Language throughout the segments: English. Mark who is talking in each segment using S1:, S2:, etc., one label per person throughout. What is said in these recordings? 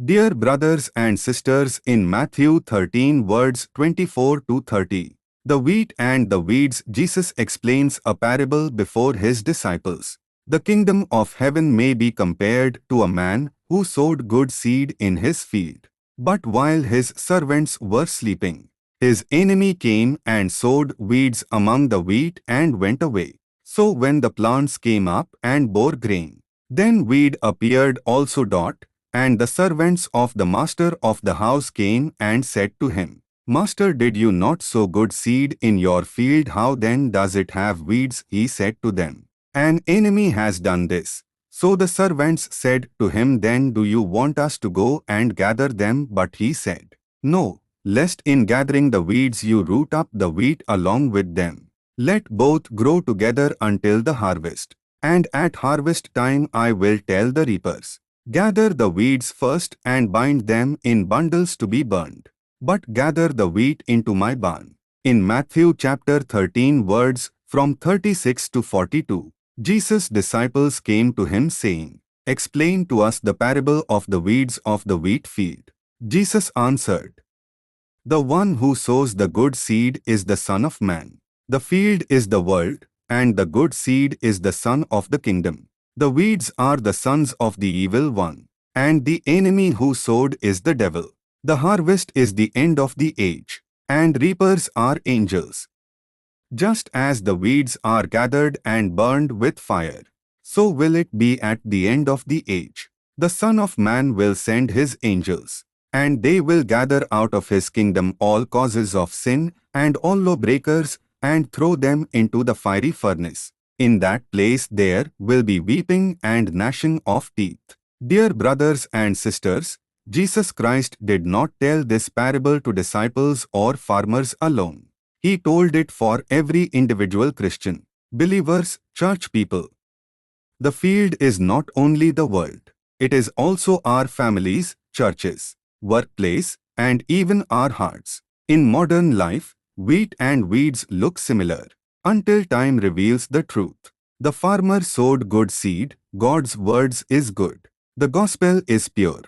S1: Dear brothers and sisters, in Matthew 13 words 24 to 30, the wheat and the weeds, Jesus explains a parable before his disciples. The kingdom of heaven may be compared to a man who sowed good seed in his field. But while his servants were sleeping, his enemy came and sowed weeds among the wheat and went away. So when the plants came up and bore grain, then weed appeared also. And the servants of the master of the house came and said to him, Master, did you not sow good seed in your field? How then does it have weeds? He said to them, An enemy has done this. So the servants said to him, Then do you want us to go and gather them? But he said, No, lest in gathering the weeds you root up the wheat along with them. Let both grow together until the harvest. And at harvest time I will tell the reapers, Gather the weeds first and bind them in bundles to be burned, but gather the wheat into my barn. In Matthew chapter 13 words from 36 to 42, Jesus' disciples came to him saying, Explain to us the parable of the weeds of the wheat field. Jesus answered, The one who sows the good seed is the Son of Man. The field is the world, and the good seed is the Son of the kingdom. The weeds are the sons of the evil one, and the enemy who sowed is the devil. The harvest is the end of the age, and reapers are angels. Just as the weeds are gathered and burned with fire, so will it be at the end of the age. The Son of Man will send his angels, and they will gather out of his kingdom all causes of sin and all lawbreakers, and throw them into the fiery furnace. In that place there will be weeping and gnashing of teeth. Dear brothers and sisters, Jesus Christ did not tell this parable to disciples or farmers alone. He told it for every individual Christian, believers, church people. The field is not only the world. It is also our families, churches, workplace, and even our hearts. In modern life, wheat and weeds look similar, until time reveals the truth. The farmer sowed good seed, God's words is good. The gospel is pure.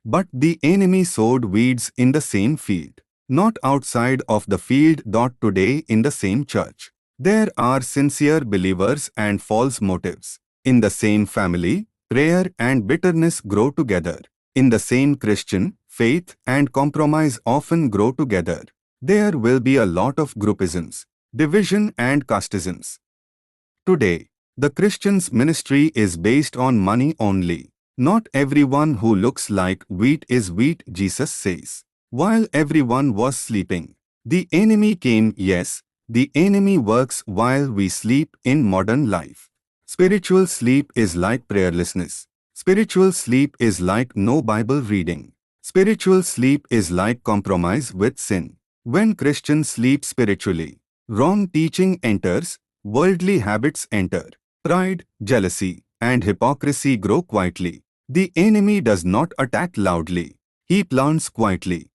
S1: But the enemy sowed weeds in the same field, not outside of the field. Today in the same church, there are sincere believers and false motives. In the same family, prayer and bitterness grow together. In the same Christian, faith and compromise often grow together. There will be a lot of groupisms, division and casteisms. Today, the Christian's ministry is based on money only. Not everyone who looks like wheat is wheat, Jesus says. While everyone was sleeping, the enemy came. Yes, the enemy works while we sleep in modern life. Spiritual sleep is like prayerlessness. Spiritual sleep is like no Bible reading. Spiritual sleep is like compromise with sin. When Christians sleep spiritually, wrong teaching enters, worldly habits enter, pride, jealousy, and hypocrisy grow quietly. The enemy does not attack loudly. He plants quietly.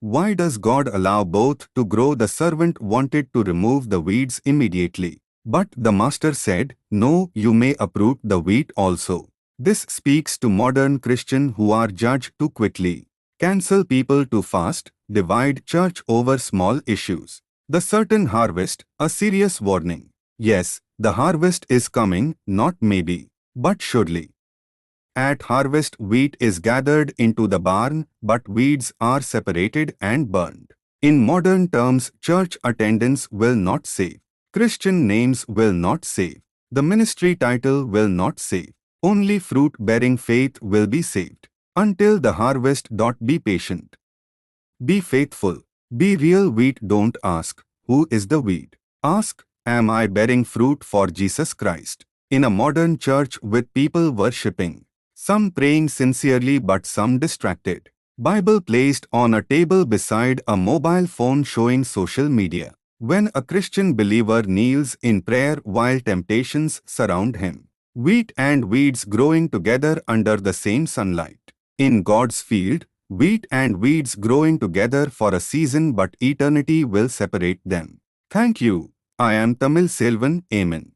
S1: Why does God allow both to grow? The servant wanted to remove the weeds immediately, but the master said, No, you may uproot the wheat also. This speaks to modern Christians who are judged too quickly, cancel people too fast, divide church over small issues. The certain harvest, a serious warning. Yes, the harvest is coming, not maybe, but surely. At harvest, wheat is gathered into the barn, but weeds are separated and burned. In modern terms, church attendance will not save. Christian names will not save. The ministry title will not save. Only fruit-bearing faith will be saved. Until the harvest. Be patient. Be faithful. Be real wheat. Don't ask, who is the weed? Ask, am I bearing fruit for Jesus Christ? In a modern church with people worshipping, some praying sincerely but some distracted, Bible placed on a table beside a mobile phone showing social media. When a Christian believer kneels in prayer while temptations surround him, wheat and weeds growing together under the same sunlight. In God's field, wheat and weeds growing together for a season, but eternity will separate them. Thank you. I am Tamil Selvan. Amen.